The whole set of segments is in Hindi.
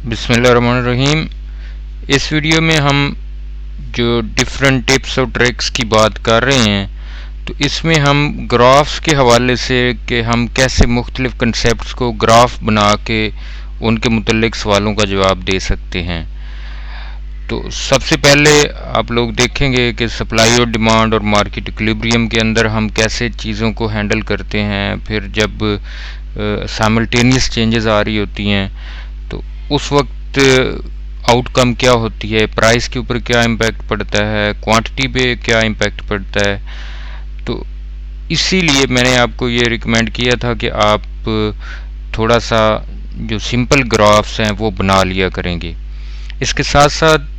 बिस्मिल्लाहिर्रहमानिर्रहीम। इस वीडियो में हम जो डिफरेंट टिप्स और ट्रिक्स की बात कर रहे हैं, तो इसमें हम ग्राफ्स के हवाले से कि हम कैसे मुख्तलिफ कंसेप्ट्स को ग्राफ बना के उनके मुतल्लिक सवालों का जवाब दे सकते हैं। तो सबसे पहले आप लोग देखेंगे कि सप्लाई और डिमांड और मार्केट इक्विलिब्रियम के अंदर हम कैसे चीज़ों को हैंडल करते हैं। फिर जब साइमल्टेनियस चेंजेस आ रही होती हैं तो उस वक्त आउटकम क्या होती है, प्राइस के ऊपर क्या इम्पैक्ट पड़ता है, क्वांटिटी पे क्या इम्पैक्ट पड़ता है। तो इसीलिए मैंने आपको ये रिकमेंड किया था कि आप थोड़ा सा जो सिंपल ग्राफ्स हैं वो बना लिया करेंगे। इसके साथ साथ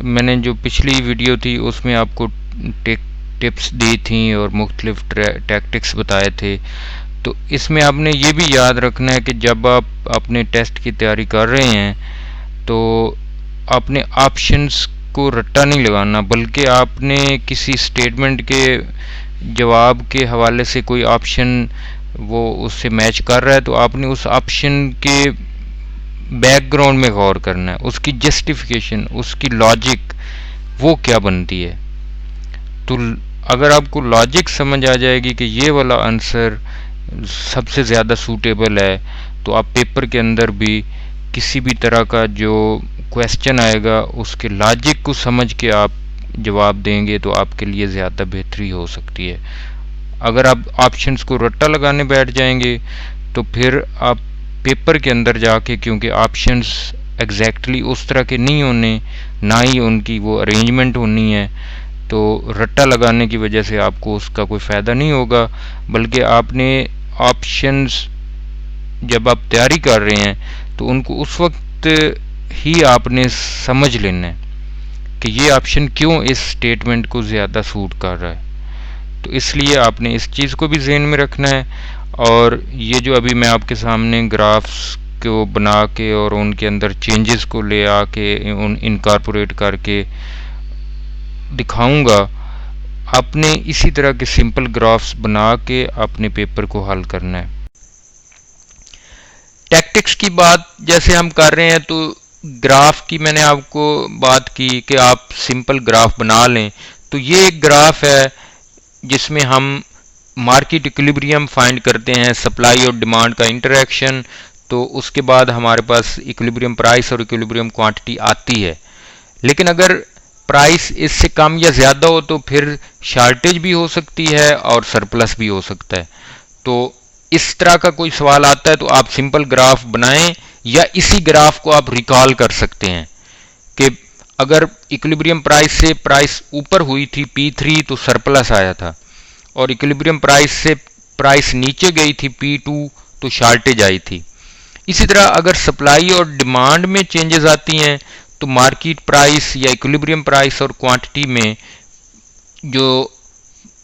मैंने जो पिछली वीडियो थी उसमें आपको टिप्स दी थी और मुख्तलिफ टैक्टिक्स बताए थे। तो इसमें आपने ये भी याद रखना है कि जब आप अपने टेस्ट की तैयारी कर रहे हैं तो आपने ऑप्शंस को रट्टा नहीं लगाना, बल्कि आपने किसी स्टेटमेंट के जवाब के हवाले से कोई ऑप्शन वो उससे मैच कर रहा है तो आपने उस ऑप्शन के बैकग्राउंड में गौर करना है, उसकी जस्टिफिकेशन, उसकी लॉजिक वो क्या बनती है। तो अगर आपको लॉजिक समझ आ जाएगी कि ये वाला आंसर सबसे ज़्यादा सूटेबल है, तो आप पेपर के अंदर भी किसी भी तरह का जो क्वेश्चन आएगा उसके लॉजिक को समझ के आप जवाब देंगे तो आपके लिए ज़्यादा बेहतरी हो सकती है। अगर आप ऑप्शंस को रट्टा लगाने बैठ जाएंगे तो फिर आप पेपर के अंदर जाके, क्योंकि ऑप्शंस एग्जैक्टली उस तरह के नहीं होने, ना ही उनकी वो अरेंजमेंट होनी है, तो रट्टा लगाने की वजह से आपको उसका कोई फ़ायदा नहीं होगा। बल्कि आपने ऑप्शंस जब आप तैयारी कर रहे हैं तो उनको उस वक्त ही आपने समझ लेना है कि ये ऑप्शन क्यों इस स्टेटमेंट को ज़्यादा सूट कर रहा है। तो इसलिए आपने इस चीज़ को भी ज़हन में रखना है। और ये जो अभी मैं आपके सामने ग्राफ्स को बना के और उनके अंदर चेंजेस को ले आके उन इनकॉर्पोरेट करके दिखाऊंगा, आपने इसी तरह के सिंपल ग्राफ्स बना के अपने पेपर को हल करना है। टैक्टिक्स की बात जैसे हम कर रहे हैं तो ग्राफ की मैंने आपको बात की कि आप सिंपल ग्राफ बना लें। तो ये एक ग्राफ है जिसमें हम मार्केट इक्विलिब्रियम फाइंड करते हैं, सप्लाई और डिमांड का इंटरेक्शन। तो उसके बाद हमारे पास इक्विलिब्रियम प्राइस और इक्विलिब्रियम क्वांटिटी आती है। लेकिन अगर प्राइस इससे कम या ज़्यादा हो तो फिर शॉर्टेज भी हो सकती है और सरप्लस भी हो सकता है। तो इस तरह का कोई सवाल आता है तो आप सिंपल ग्राफ बनाएं, या इसी ग्राफ को आप रिकॉल कर सकते हैं कि अगर इक्विलिब्रियम प्राइस से प्राइस ऊपर हुई थी P3 तो सरप्लस आया था, और इक्विलिब्रियम प्राइस से प्राइस नीचे गई थी P2 तो शॉर्टेज आई थी। इसी तरह अगर सप्लाई और डिमांड में चेंजेस आती हैं तो मार्केट प्राइस या इक्विलिब्रियम प्राइस और क्वांटिटी में जो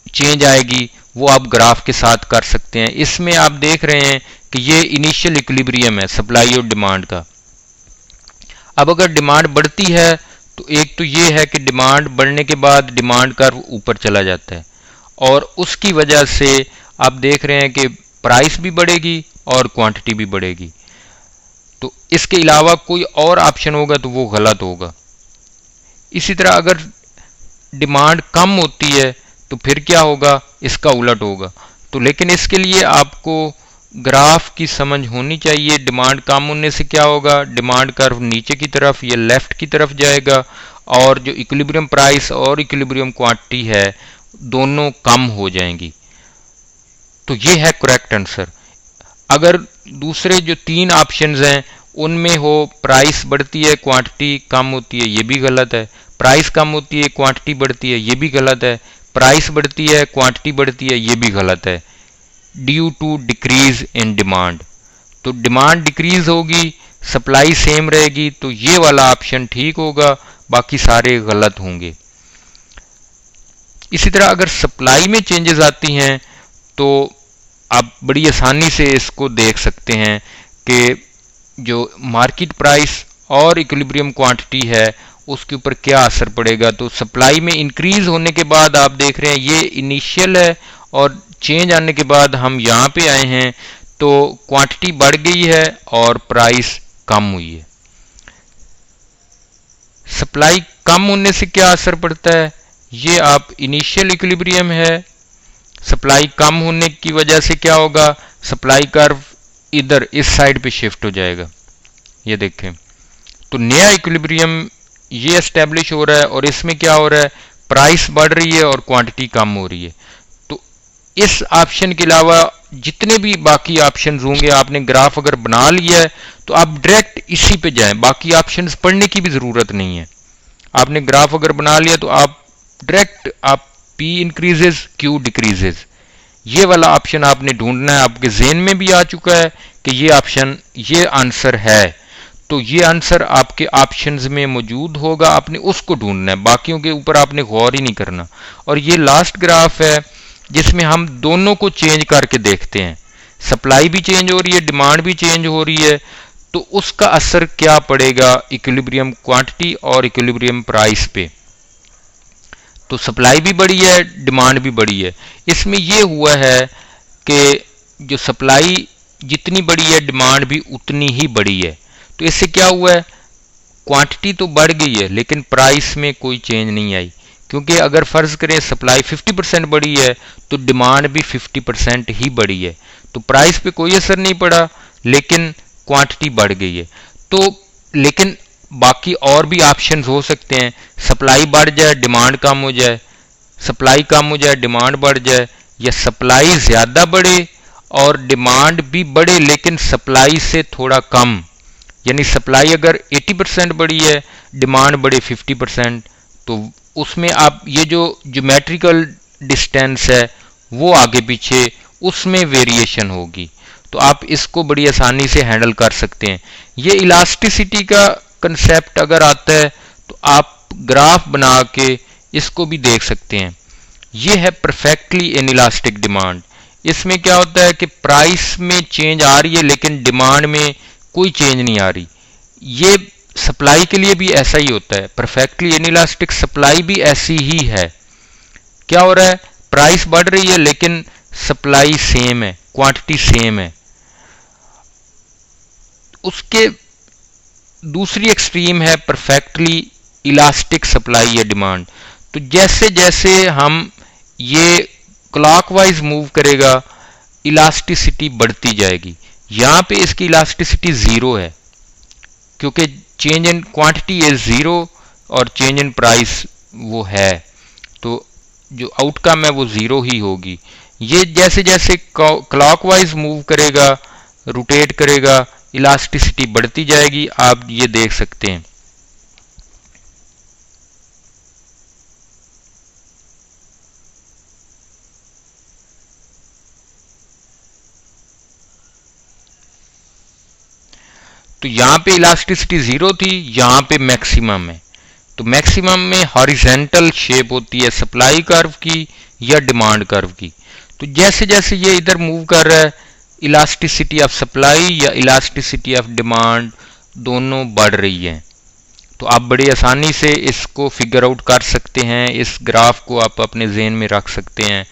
चेंज आएगी वो आप ग्राफ के साथ कर सकते हैं। इसमें आप देख रहे हैं कि ये इनिशियल इक्विलिब्रियम है सप्लाई और डिमांड का। अब अगर डिमांड बढ़ती है तो एक तो ये है कि डिमांड बढ़ने के बाद डिमांड कर्व ऊपर चला जाता है, और उसकी वजह से आप देख रहे हैं कि प्राइस भी बढ़ेगी और क्वांटिटी भी बढ़ेगी। तो इसके अलावा कोई और ऑप्शन होगा तो वो गलत होगा। इसी तरह अगर डिमांड कम होती है तो फिर क्या होगा, इसका उलट होगा। तो लेकिन इसके लिए आपको ग्राफ की समझ होनी चाहिए। डिमांड कम होने से क्या होगा, डिमांड कर्व नीचे की तरफ या लेफ्ट की तरफ जाएगा, और जो इक्विलिब्रियम प्राइस और इक्विलिब्रियम क्वांटिटी है दोनों कम हो जाएंगी। तो ये है करेक्ट आंसर। अगर दूसरे जो तीन ऑप्शंस हैं उनमें हो प्राइस बढ़ती है क्वांटिटी कम होती है, ये भी गलत है। प्राइस कम होती है क्वांटिटी बढ़ती है, ये भी गलत है। प्राइस बढ़ती है क्वांटिटी बढ़ती है, ये भी गलत है। Due to decrease in demand, तो डिमांड डिक्रीज होगी, सप्लाई सेम रहेगी, तो ये वाला ऑप्शन ठीक होगा, बाकी सारे गलत होंगे। इसी तरह अगर सप्लाई में चेंजेस आती हैं तो आप बड़ी आसानी से इसको देख सकते हैं कि जो मार्केट प्राइस और इक्विलिब्रियम क्वांटिटी है उसके ऊपर क्या असर पड़ेगा। तो सप्लाई में इंक्रीज होने के बाद आप देख रहे हैं ये इनिशियल है, और चेंज आने के बाद हम यहाँ पे आए हैं तो क्वांटिटी बढ़ गई है और प्राइस कम हुई है। सप्लाई कम होने से क्या असर पड़ता है, ये आप इनिशियल इक्विलिब्रियम है, सप्लाई कम होने की वजह से क्या होगा, सप्लाई कर्व इधर इस साइड पे शिफ्ट हो जाएगा। ये देखें, तो नया इक्विलिब्रियम ये एस्टेब्लिश हो रहा है और इसमें क्या हो रहा है, प्राइस बढ़ रही है और क्वांटिटी कम हो रही है। तो इस ऑप्शन के अलावा जितने भी बाकी ऑप्शंस होंगे, आपने ग्राफ अगर बना लिया है तो आप डायरेक्ट इसी पे जाएं, बाकी ऑप्शंस पढ़ने की भी जरूरत नहीं है। आपने ग्राफ अगर बना लिया तो आप डायरेक्ट आप P इंक्रीजेज Q डिक्रीजेज, ये वाला ऑप्शन आपने ढूंढना है। आपके जेहन में भी आ चुका है कि ये ऑप्शन, ये आंसर है, तो ये आंसर आपके ऑप्शंस में मौजूद होगा, आपने उसको ढूंढना है, बाकियों के ऊपर आपने गौर ही नहीं करना। और ये लास्ट ग्राफ है जिसमें हम दोनों को चेंज करके देखते हैं, सप्लाई भी चेंज हो रही है, डिमांड भी चेंज हो रही है, तो उसका असर क्या पड़ेगा इक्विलिब्रियम क्वांटिटी और इक्विलिब्रियम प्राइस पे। तो सप्लाई भी बढ़ी है, डिमांड भी बढ़ी है। इसमें यह हुआ है कि जो सप्लाई जितनी बढ़ी है, डिमांड भी उतनी ही बढ़ी है। तो इससे क्या हुआ है, क्वांटिटी तो बढ़ गई है लेकिन प्राइस में कोई चेंज नहीं आई, क्योंकि अगर फर्ज करें सप्लाई 50% बढ़ी है तो डिमांड भी 50% ही बढ़ी है, तो प्राइस पे कोई असर नहीं पड़ा लेकिन क्वांटिटी बढ़ गई है। तो लेकिन बाकी और भी ऑप्शंस हो सकते हैं, सप्लाई बढ़ जाए डिमांड कम हो जाए, सप्लाई कम हो जाए डिमांड बढ़ जाए, या सप्लाई ज्यादा बढ़े और डिमांड भी बढ़े लेकिन सप्लाई से थोड़ा कम, यानी सप्लाई अगर 80% बढ़ी है, डिमांड बढ़े 50%, तो उसमें आप ये जो ज्योमेट्रिकल डिस्टेंस है वो आगे पीछे उसमें वेरिएशन होगी। तो आप इसको बड़ी आसानी से हैंडल कर सकते हैं। ये इलास्टिसिटी का कंसेप्ट अगर आता है तो आप ग्राफ बना के इसको भी देख सकते हैं। ये है परफेक्टली इनइलास्टिक डिमांड। इसमें क्या होता है कि प्राइस में चेंज आ रही है लेकिन डिमांड में कोई चेंज नहीं आ रही। ये सप्लाई के लिए भी ऐसा ही होता है, परफेक्टली इनइलास्टिक सप्लाई भी ऐसी ही है। क्या हो रहा है, प्राइस बढ़ रही है लेकिन सप्लाई सेम है, क्वांटिटी सेम है। उसके दूसरी एक्सट्रीम है परफेक्टली इलास्टिक सप्लाई या डिमांड। तो जैसे जैसे हम ये क्लॉकवाइज मूव करेगा इलास्टिसिटी बढ़ती जाएगी। यहां पे इसकी इलास्टिसिटी जीरो है क्योंकि change in quantity is zero और चेंज इन प्राइस वो है, तो जो आउटकम है वो जीरो ही होगी। ये जैसे जैसे क्लॉकवाइज मूव करेगा, रोटेट करेगा, इलास्टिसिटी बढ़ती जाएगी। आप ये देख सकते हैं। तो यहां पे इलास्टिसिटी जीरो थी, यहां पे मैक्सिमम है। तो मैक्सिमम में हॉरिजेंटल शेप होती है सप्लाई कर्व की या डिमांड कर्व की। तो जैसे जैसे ये इधर मूव कर रहा है, इलास्टिसिटी ऑफ सप्लाई या इलास्टिसिटी ऑफ डिमांड दोनों बढ़ रही है। तो आप बड़ी आसानी से इसको फिगर आउट कर सकते हैं, इस ग्राफ को आप अपने जेहन में रख सकते हैं।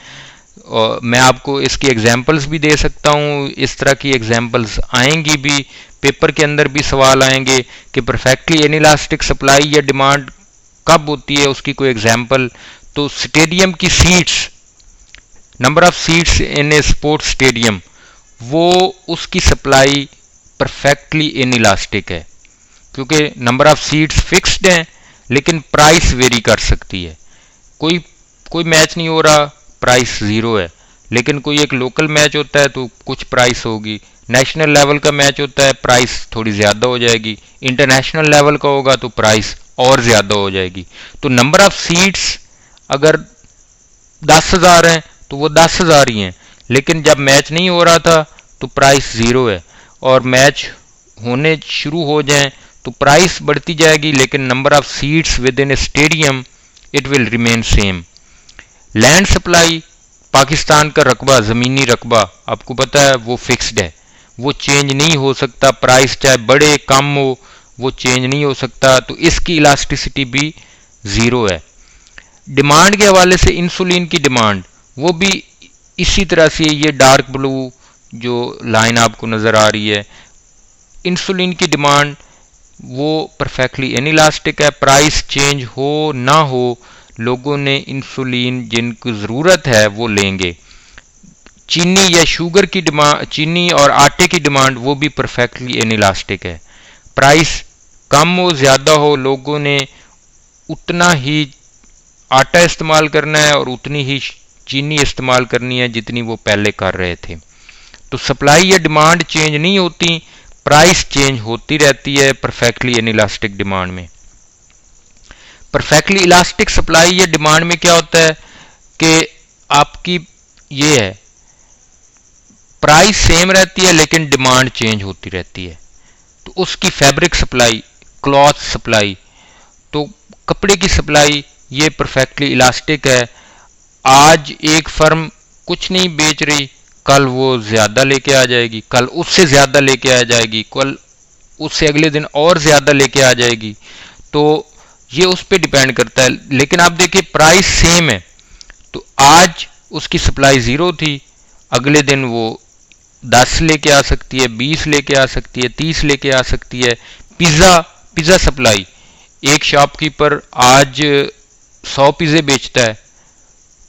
और मैं आपको इसकी एग्जांपल्स भी दे सकता हूँ, इस तरह की एग्जांपल्स आएंगी भी, पेपर के अंदर भी सवाल आएंगे कि परफेक्टली इनइलास्टिक सप्लाई या डिमांड कब होती है, उसकी कोई एग्जांपल। तो स्टेडियम की seats, number of seats in A sports stadium, वो उसकी सप्लाई परफेक्टली इनइलास्टिक है क्योंकि नंबर ऑफ सीट्स फिक्स्ड हैं लेकिन प्राइस वेरी कर सकती है। कोई मैच नहीं हो रहा, प्राइस जीरो है, लेकिन कोई एक लोकल मैच होता है तो कुछ प्राइस होगी, नेशनल लेवल का मैच होता है प्राइस थोड़ी ज़्यादा हो जाएगी, इंटरनेशनल लेवल का होगा तो प्राइस और ज़्यादा हो जाएगी। तो नंबर ऑफ सीट्स अगर 10,000 हैं तो वो 10,000 ही हैं, लेकिन जब मैच नहीं हो रहा था तो प्राइस ज़ीरो है, और मैच होने शुरू हो जाएं तो प्राइस बढ़ती जाएगी लेकिन number of seats with in A stadium it will remain same. Land supply, Pakistan का रकबा, ज़मीनी रकबा आपको पता है वो फिक्स्ड है, वो चेंज नहीं हो सकता, प्राइस चाहे बढ़े कम हो वो चेंज नहीं हो सकता, तो इसकी इलास्टिसिटी भी ज़ीरो है। डिमांड के हवाले से इंसुलिन की डिमांड वो भी इसी तरह से, ये डार्क ब्लू जो लाइन आपको नज़र आ रही है, इंसुलिन की डिमांड वो परफेक्टली इनइलास्टिक है। प्राइस चेंज हो ना हो, लोगों ने इंसुलिन जिनको ज़रूरत है वो लेंगे। चीनी या शुगर की डिमांड, चीनी और आटे की डिमांड, वो भी परफेक्टली इनइलास्टिक है। प्राइस कम हो ज़्यादा हो, लोगों ने उतना ही आटा इस्तेमाल करना है और उतनी ही चीनी इस्तेमाल करनी है जितनी वो पहले कर रहे थे। तो सप्लाई या डिमांड चेंज नहीं होती, प्राइस चेंज होती रहती है परफेक्टली इनइलास्टिक डिमांड में। परफेक्टली इलास्टिक सप्लाई या डिमांड में क्या होता है कि आपकी ये है, प्राइस सेम रहती है लेकिन डिमांड चेंज होती रहती है। तो उसकी फैब्रिक सप्लाई, क्लॉथ सप्लाई, तो कपड़े की सप्लाई, ये परफेक्टली इलास्टिक है। आज एक फर्म कुछ नहीं बेच रही, कल वो ज्यादा लेके आ जाएगी, कल उससे ज्यादा लेके आ जाएगी, कल उससे अगले दिन और ज्यादा लेके आ जाएगी। तो ये उस पर डिपेंड करता है। लेकिन आप देखिए प्राइस सेम है, तो आज उसकी सप्लाई 0 थी, अगले दिन वो 10 लेके आ सकती है, 20 लेके आ सकती है, 30 लेके आ सकती है। पिज्ज़ा सप्लाई, एक शॉपकीपर आज 100 पिज़्ज़े बेचता है,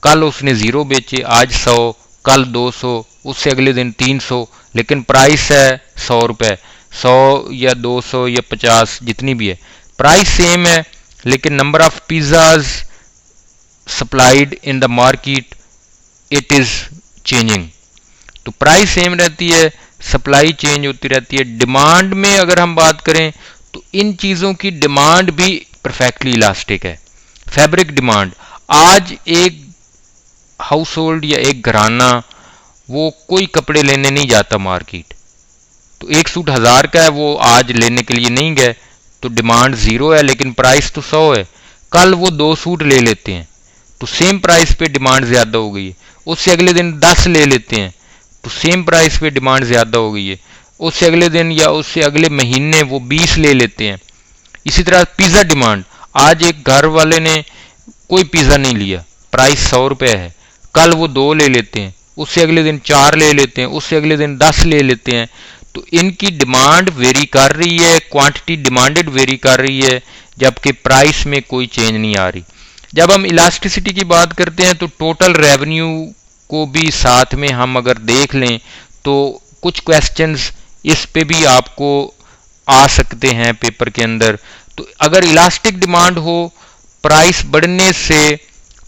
कल उसने 0 बेचे, आज 100, कल 200, उससे अगले दिन 300, लेकिन प्राइस है 100 रुपये। 100 या 200 या 50 जितनी भी है, प्राइस सेम है, लेकिन number of pizzas supplied in the market it is changing. तो प्राइस सेम रहती है, सप्लाई चेंज होती रहती है। डिमांड में अगर हम बात करें तो इन चीजों की डिमांड भी परफेक्टली इलास्टिक है। फैब्रिक डिमांड, आज एक हाउस होल्ड या एक घराना वो कोई कपड़े लेने नहीं जाता मार्केट, तो एक सूट 1000 का है, वो आज लेने के लिए नहीं गए, तो डिमांड 0 है लेकिन प्राइस तो 100 है। कल वो 2 सूट ले लेते हैं, तो सेम प्राइस पे डिमांड ज्यादा हो गई है। उससे अगले दिन 10 ले लेते हैं, तो सेम प्राइस पे डिमांड ज्यादा हो गई है। उससे अगले दिन या उससे अगले महीने वो 20 ले लेते हैं। इसी तरह पिज्जा डिमांड, आज एक घर वाले ने कोई पिज्जा नहीं लिया, प्राइस 100 रुपये है, कल वो 2 ले लेते हैं, उससे अगले दिन 4 ले लेते हैं, उससे अगले दिन 10 ले लेते हैं। तो इनकी डिमांड वेरी कर रही है, क्वांटिटी डिमांडेड वेरी कर रही है, जबकि प्राइस में कोई चेंज नहीं आ रही। जब हम इलास्टिसिटी की बात करते हैं तो टोटल रेवेन्यू को भी साथ में हम अगर देख लें तो कुछ क्वेश्चंस इस पे भी आपको आ सकते हैं पेपर के अंदर। तो अगर इलास्टिक डिमांड हो, प्राइस बढ़ने से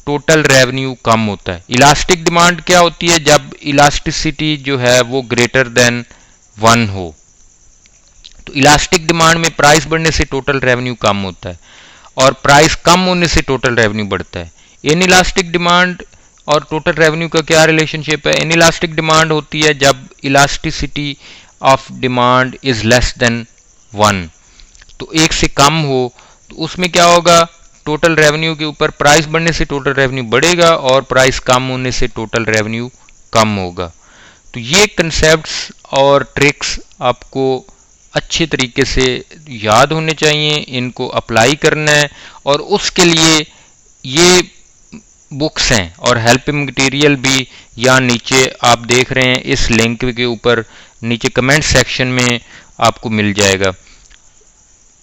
टोटल रेवेन्यू कम होता है। इलास्टिक डिमांड क्या होती है? जब इलास्टिसिटी जो है वो ग्रेटर देन 1 हो। तो इलास्टिक डिमांड में प्राइस बढ़ने से टोटल रेवेन्यू कम होता है और प्राइस कम होने से टोटल रेवेन्यू बढ़ता है। इनइलास्टिक डिमांड और टोटल रेवेन्यू का क्या रिलेशनशिप है? इनइलास्टिक डिमांड होती है जब elasticity of demand is less than 1, तो 1 से कम हो, तो उसमें क्या होगा? टोटल रेवेन्यू के ऊपर प्राइस बढ़ने से टोटल रेवेन्यू बढ़ेगा और प्राइस कम होने से टोटल रेवेन्यू कम होगा। तो ये कंसेप्ट्स और ट्रिक्स आपको अच्छे तरीके से याद होने चाहिए, इनको अप्लाई करना है। और उसके लिए ये बुक्स हैं और हेल्पिंग मटेरियल भी यहाँ नीचे आप देख रहे हैं, इस लिंक के ऊपर नीचे कमेंट सेक्शन में आपको मिल जाएगा।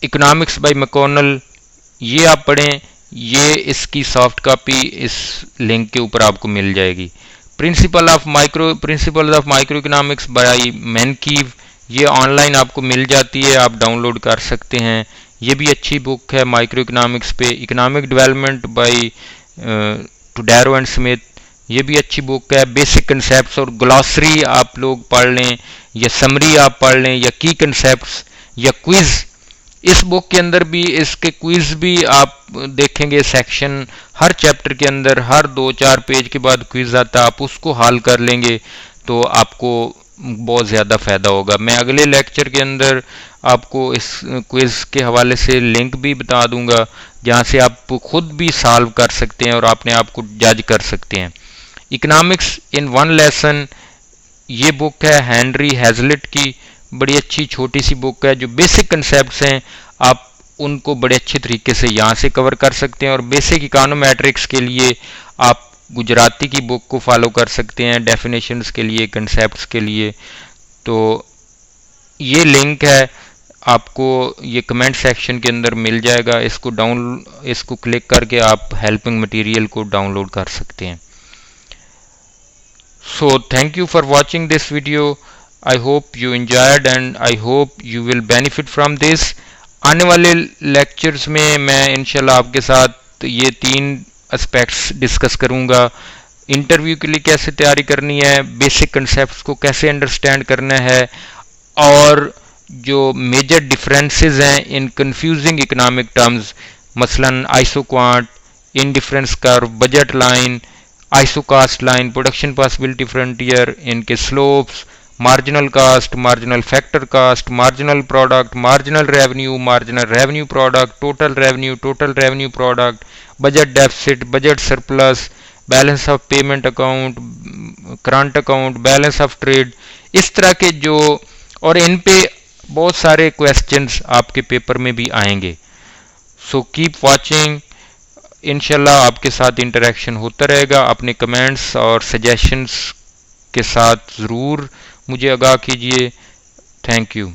इकोनॉमिक्स बाय मैकॉनल, ये आप पढ़ें, ये इसकी सॉफ्ट कॉपी इस लिंक के ऊपर आपको मिल जाएगी। Principles of microeconomics by Mankiw, ये ऑनलाइन आपको मिल जाती है, आप डाउनलोड कर सकते हैं। ये भी अच्छी बुक है माइक्रो इकोनॉमिक्स पे। Economic development by Todaro and Smith, ये भी अच्छी बुक है। बेसिक कंसेप्ट्स और ग्लॉसरी आप लोग पढ़ लें, या समरी आप पढ़ लें, या की कंसेप्ट्स, या क्विज। इस बुक के अंदर भी इसके क्विज भी आप देखेंगे सेक्शन, हर चैप्टर के अंदर हर 2-4 पेज के बाद क्विज आता है, आप उसको हल कर लेंगे तो आपको बहुत ज़्यादा फ़ायदा होगा। मैं अगले लेक्चर के अंदर आपको इस क्विज के हवाले से लिंक भी बता दूंगा, जहाँ से आप खुद भी सॉल्व कर सकते हैं और अपने आप को जज कर सकते हैं। इकोनॉमिक्स इन 1 लेसन, ये बुक है हेनरी हैजलिट की, बड़ी अच्छी छोटी सी बुक है। जो बेसिक कंसेप्ट्स हैं आप उनको बड़े अच्छे तरीके से यहाँ से कवर कर सकते हैं। और बेसिक इकोनोमेट्रिक्स के लिए आप गुजराती की बुक को फॉलो कर सकते हैं, डेफिनेशंस के लिए, कंसेप्ट्स के लिए। तो ये लिंक है, आपको ये कमेंट सेक्शन के अंदर मिल जाएगा। इसको क्लिक करके आप हेल्पिंग मटेरियल को डाउनलोड कर सकते हैं। So thank you for watching this video. I hope you enjoyed and I hope you will benefit from this. आने वाले लेक्चर्स में मैं इंशाल्लाह आपके साथ ये 3 एस्पेक्ट्स डिस्कस करूंगा। इंटरव्यू के लिए कैसे तैयारी करनी है, बेसिक कंसेप्ट्स को कैसे अंडरस्टैंड करना है, और जो मेजर डिफरेंसेस हैं इन कंफ्यूजिंग इकोनॉमिक टर्म्स, मसलन isoquant, indifference curve, budget line, isocost line, production possibility frontier, इनके slopes, marginal cost, marginal factor cost, marginal product, marginal revenue product, total revenue product, budget deficit, budget surplus, balance of payment account, current account, balance of trade, इस तरह के जो, और इन पे बहुत सारे क्वेश्चंस आपके पेपर में भी आएंगे। So keep watching. इंशाल्लाह आपके साथ इंटरेक्शन होता रहेगा। अपने कमेंट्स और सजेशंस के साथ ज़रूर मुझे आगाह कीजिए। Thank you.